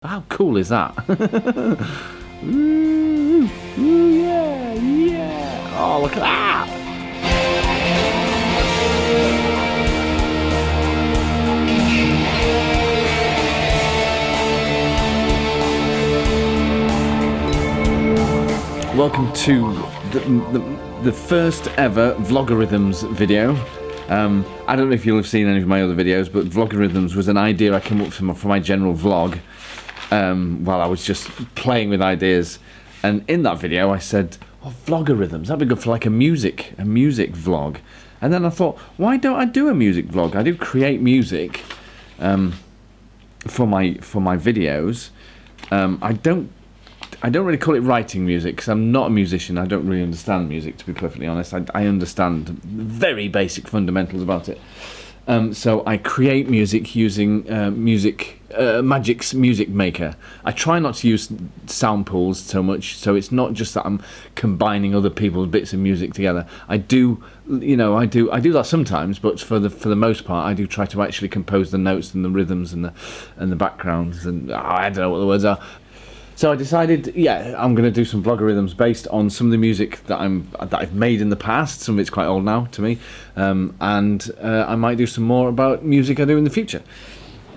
How cool is that? Ooh, ooh, yeah, yeah. Oh, look at that. Welcome to the first ever VLOGARYTHMS video. I don't know if you'll have seen any of my other videos, but VLOGARYTHMS was an idea I came up with for my general vlog. While I was just playing with ideas, and in that video I said, oh, VLOGARYTHMS, that'd be good for like a music vlog. And then I thought, why don't I do a music vlog? I do create music for my videos. I don't really call it writing music because I'm not a musician. I don't really understand music, to be perfectly honest. I understand very basic fundamentals about it. So I create music using Magix Music Maker. I try not to use sound pools so much, so it's not just that I'm combining other people's bits of music together. I do that sometimes, but for the most part, I do try to actually compose the notes and the rhythms and the backgrounds, and I don't know what the words are. So I decided, yeah, I'm going to do some VLOGARYTHMS based on some of the music that I've made in the past. Some of it's quite old now to me, and I might do some more about music I do in the future.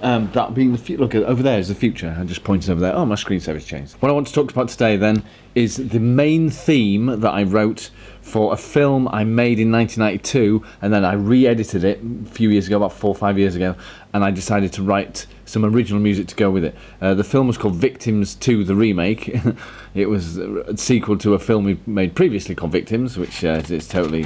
That being the future. Look, over there is the future. I just pointed over there. Oh, my screensaver's changed. What I want to talk about today then is the main theme that I wrote for a film I made in 1992, and then I re-edited it a few years ago, about 4 or 5 years ago, and I decided to write some original music to go with it. The film was called Victims 2: The Remake. It was a sequel to a film we made previously called Victims, which is totally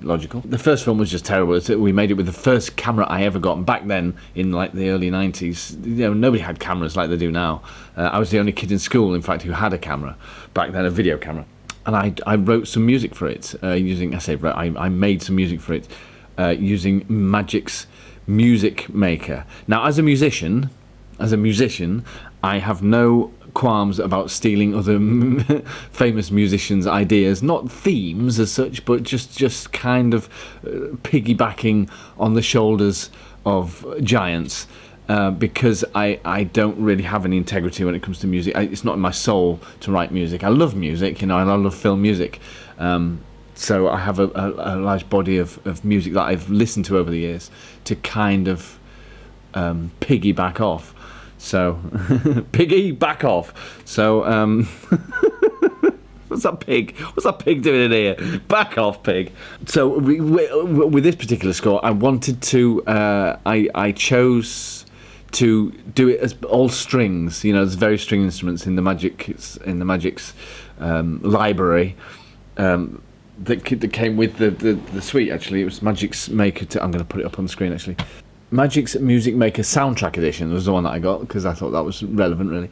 logical. The first film was just terrible. We made it with the first camera I ever got, and back then, in like the early 90s, nobody had cameras like they do now. I was the only kid in school, in fact, who had a camera back then, a video camera. And I wrote some music for it I made some music for it using Magix Music Maker. Now, as a musician, I have no qualms about stealing other famous musicians' ideas, not themes as such, but just kind of piggybacking on the shoulders of giants. Because I don't really have any integrity when it comes to music. It's not in my soul to write music. I love music, and I love film music. So I have a large body of music that I've listened to over the years to kind of piggyback off. So, piggyback off. So, what's that pig? What's that pig doing in here? Back off, pig. So, with this particular score, I wanted to, I chose to do it as all strings. There's very string instruments in the Magix library that came with the suite. Actually, it was Magix Maker. I'm going to put it up on the screen. Actually, Magix Music Maker Soundtrack Edition was the one that I got because I thought that was relevant, really.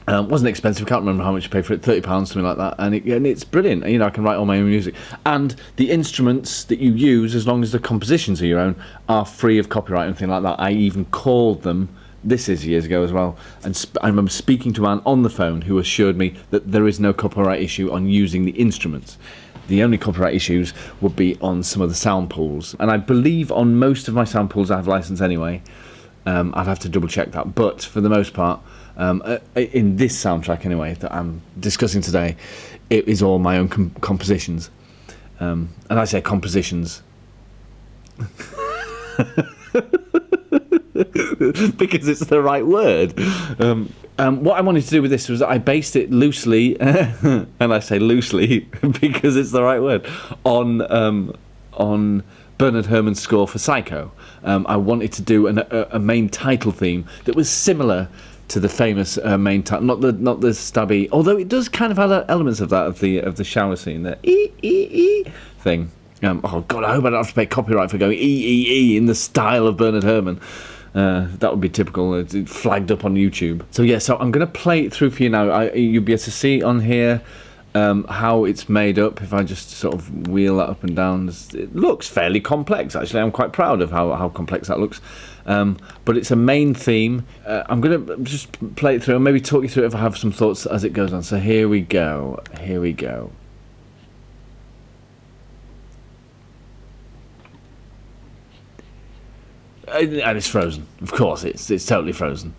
Wasn't expensive. I can't remember how much you paid for it. £30, something like that. And it's brilliant. I can write all my own music. And the instruments that you use, as long as the compositions are your own, are free of copyright and anything like that. I even called them. This is years ago as well. And I remember speaking to a man on the phone who assured me that there is no copyright issue on using the instruments. The only copyright issues would be on some of the sound pools. And I believe on most of my sound pools I have license anyway. I'd have to double check that. But for the most part, in this soundtrack anyway that I'm discussing today, it is all my own compositions. And I say compositions because it's the right word. What I wanted to do with this was I based it loosely, and I say loosely because it's the right word, on Bernard Herrmann's score for Psycho. I wanted to do a main title theme that was similar to the famous main title, not the stabby, although it does kind of have elements of that of the shower scene, the ee thing. Oh God, I hope I don't have to pay copyright for going ee in the style of Bernard Herrmann. That would be typical. It's flagged up on YouTube. So yeah, so I'm going to play it through for you now. You'll be able to see on here how it's made up. If I just sort of wheel that up and down, it looks fairly complex. Actually, I'm quite proud of how complex that looks. But it's a main theme. I'm going to just play it through and maybe talk you through it if I have some thoughts as it goes on. So here we go. Here we go. And it's frozen. Of course, it's totally frozen.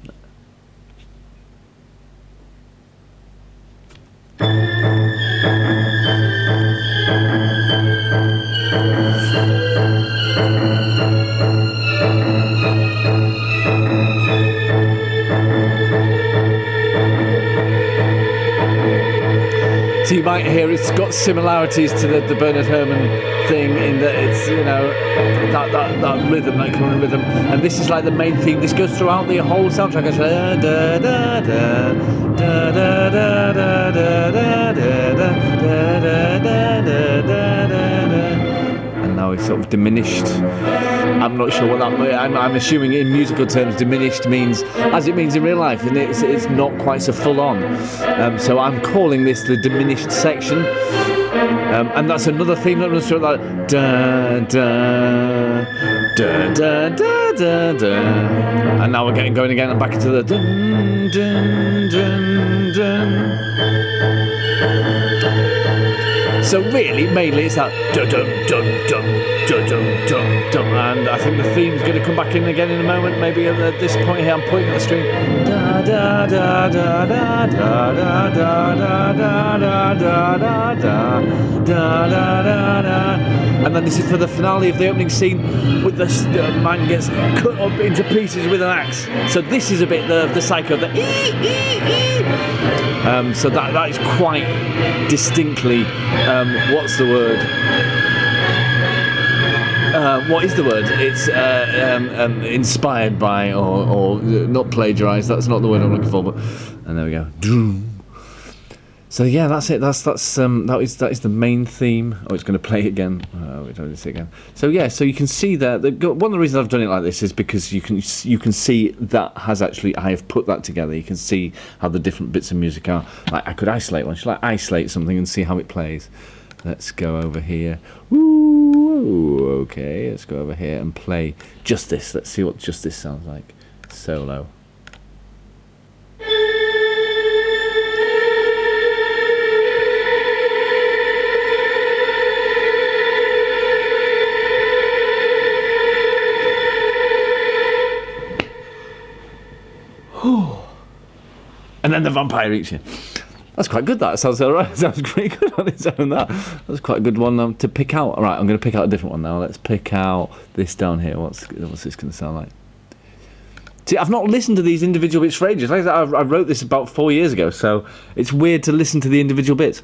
So you might hear it's got similarities to the Bernard Herrmann thing in that it's, you know, that rhythm, that current rhythm, and this is like the main theme. This goes throughout the whole soundtrack. It's da da da da da da da da da da da da da. And now it's sort of diminished. I'm not sure what that means. I'm assuming in musical terms diminished means as it means in real life, and it's not quite so full on. So I'm calling this the diminished section. And that's another theme that runs through like da da da da da da da. And now we're getting going again and back into the dun dun dun dun. So really, mainly it's that dun dun dun dun dun dun dun dun, and I think the theme's going to come back in again in a moment. Maybe at this point here, I'm pointing at the string. Da da da da da da da da da da da da da da da da da. And then this is for the finale of the opening scene, with the man gets cut up into pieces with an axe. So this is a bit the psycho, the so that is quite distinctly, what's the word? What is the word? It's inspired by, or not plagiarised. That's not the word I'm looking for. But and there we go. So yeah, that's it. That is the main theme. Oh, it's going to play again. We don't see it again. So yeah, so you can see that one of the reasons I've done it like this is because you can see that I have put that together. You can see how the different bits of music are. Like I could isolate one. Shall I isolate something and see how it plays? Let's go over here. Ooh, okay, let's go over here and play just this. Let's see what just this sounds like. Solo. And then the vampire eats you. That's quite good. That sounds alright. Sounds pretty good on its own. That's quite a good one to pick out. All right, I'm going to pick out a different one now. Let's pick out this down here. What's this going to sound like? See, I've not listened to these individual bits for ages. Like I wrote this about 4 years ago, so it's weird to listen to the individual bits.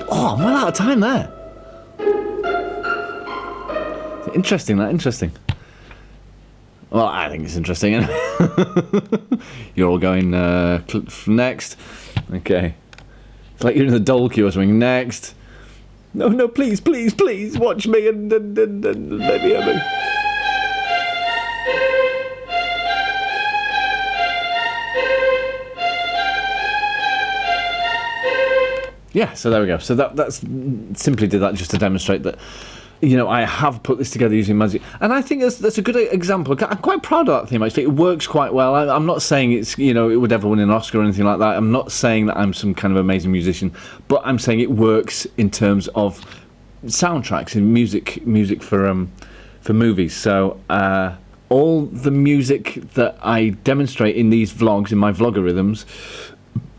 Oh, I'm well out of time there. Interesting, interesting. Well, I think it's interesting. You're all going next. Okay. It's like you're in the dole queue or something. Next. No, please, watch me and maybe. Yeah, so there we go. So that's simply did that just to demonstrate that, you know, I have put this together using Magix, and I think that's a good example. I'm quite proud of that theme. Actually, it works quite well. I'm not saying it's, you know, it would ever win an Oscar or anything like that. I'm not saying that I'm some kind of amazing musician, but I'm saying it works in terms of soundtracks and music for movies. So all the music that I demonstrate in these vlogs, in my VLOGARYTHMS,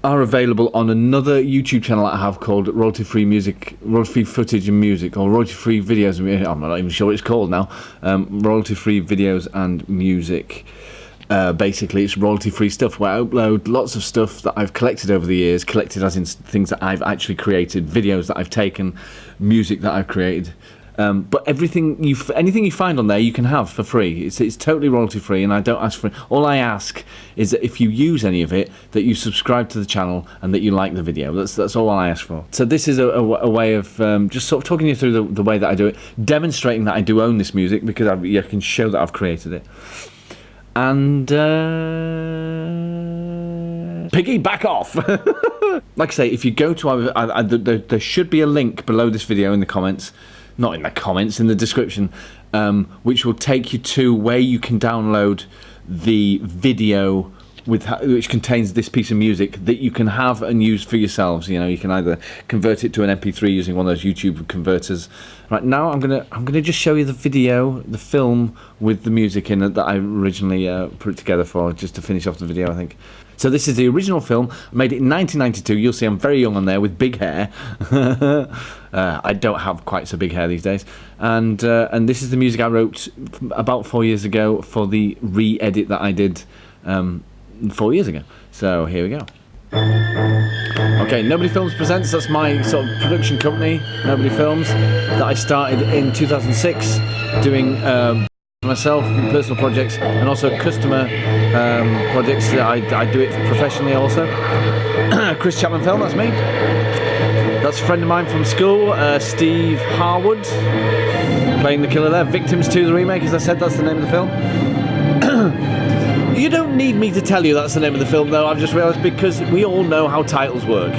are available on another YouTube channel I have called Royalty Free Footage and Music, or Royalty Free Videos. I'm not even sure what it's called now. Royalty Free Videos and Music. Basically, it's royalty free stuff where I upload lots of stuff that I've collected over the years, collected as in things that I've actually created, videos that I've taken, music that I've created. But anything you find on there, you can have for free. It's totally royalty free, and I don't ask for it. All I ask is that if you use any of it, that you subscribe to the channel and that you like the video. That's all I ask for. So this is a way of just sort of talking you through the way that I do it, demonstrating that I do own this music, because I can show that I've created it. And Piggy, back off! Like I say, if you go to there should be a link below this video in the comments. Not in the comments, in the description, which will take you to where you can download the video which contains this piece of music that you can have and use for yourselves. You know, you can either convert it to an MP3 using one of those YouTube converters. Right now, I'm gonna just show you the video, the film with the music in it that I originally put it together for, just to finish off the video, I think. So this is the original film. I made it in 1992. You'll see I'm very young on there with big hair. I don't have quite so big hair these days. And this is the music I wrote about 4 years ago for the re-edit that I did 4 years ago. So here we go. Okay, Nobody Films Presents. That's my sort of production company, Nobody Films, that I started in 2006 doing myself, personal projects, and also customer projects. I do it professionally also. Chris Chapman Film, that's me. That's a friend of mine from school, Steve Harwood, playing the killer there. Victims 2, the remake, as I said, that's the name of the film. You don't need me to tell you that's the name of the film, though, I've just realised, because we all know how titles work.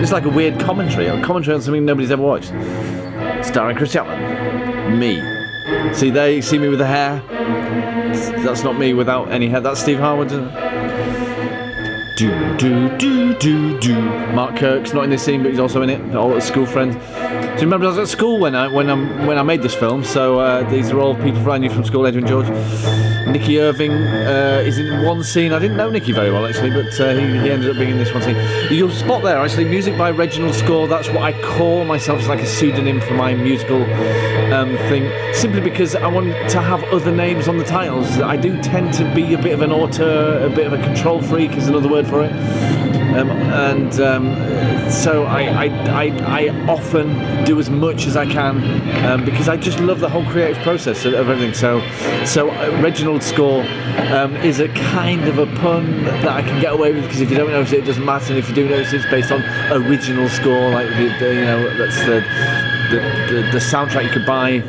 It's like a weird commentary on something nobody's ever watched. Starring Chris Chapman. Me. See there, you see me with the hair? That's not me without any hair, that's Steve Harwood. Mark Kirk's not in this scene, but he's also in it. All a school friend. So remember, I was at school when I made this film. So these are all people I knew from school. Adrian George, Nicky Irving is in one scene. I didn't know Nicky very well actually, but he ended up being in this one scene. You'll spot there actually music by Reginald Score. That's what I call myself. It's like a pseudonym for my musical thing. Simply because I want to have other names on the titles. I do tend to be a bit of an auteur, a bit of a control freak is another word for it. So I often do as much as I can because I just love the whole creative process of everything. So Reginald Score is a kind of a pun that I can get away with, because if you don't notice it, it doesn't matter, and if you do notice it's based on original score, like that's the soundtrack you could buy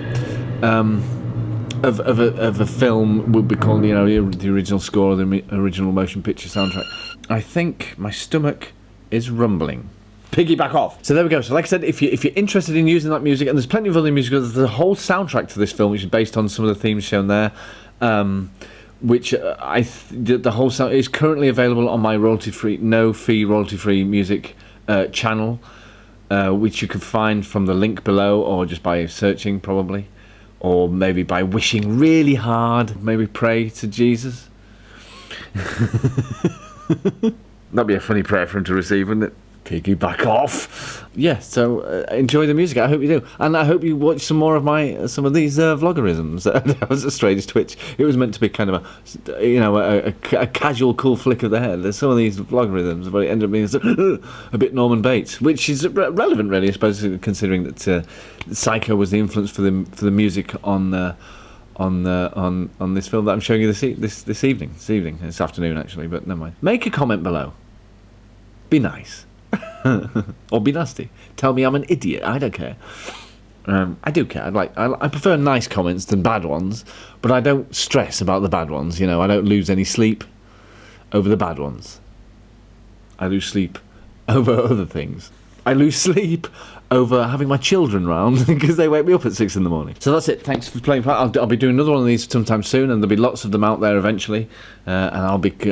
of a film would be called the original score, or the original motion picture soundtrack. I think my stomach is rumbling. Piggyback off. So there we go. So like I said, if you're interested in using that music, and there's plenty of other music, there's the whole soundtrack to this film, which is based on some of the themes shown there, which the whole sound is currently available on my no-fee royalty-free music channel, which you can find from the link below, or just by searching probably, or maybe by wishing really hard, maybe pray to Jesus. That'd be a funny prayer for him to receive, wouldn't it? Piggyback off. Yeah, so enjoy the music. I hope you do, and I hope you watch some more of some of these vlogarisms. That was a strange twitch. It was meant to be kind of a casual, cool flick of the head. There's some of these vlogarisms, but it ended up being a bit Norman Bates, which is relevant, really, I suppose, considering that Psycho was the influence for the music on this film that I'm showing you this evening. This afternoon, actually, but never mind. Make a comment below. Be nice. Or be nasty. Tell me I'm an idiot. I don't care. I do care. I prefer nice comments than bad ones, but I don't stress about the bad ones. I don't lose any sleep over the bad ones. I lose sleep over other things. I lose sleep over having my children round because they wake me up at 6 in the morning. So that's it. Thanks for playing part. I'll be doing another one of these sometime soon, and there'll be lots of them out there eventually. And I'll be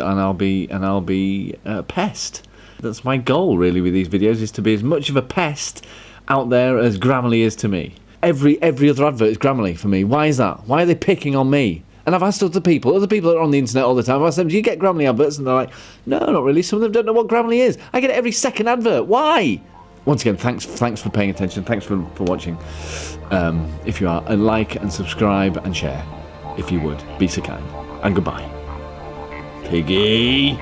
a pest. That's my goal really with these videos, is to be as much of a pest out there as Grammarly is to me. Every other advert is Grammarly for me. Why is that? Why are they picking on me? And I've asked other people that are on the internet all the time, I've asked them, do you get Grammarly adverts? And they're like, no, not really. Some of them don't know what Grammarly is. I get it every second advert. Why? Once again, thanks for paying attention. Thanks for watching. If you are, like and subscribe and share, if you would. Be so kind. And goodbye. Piggy.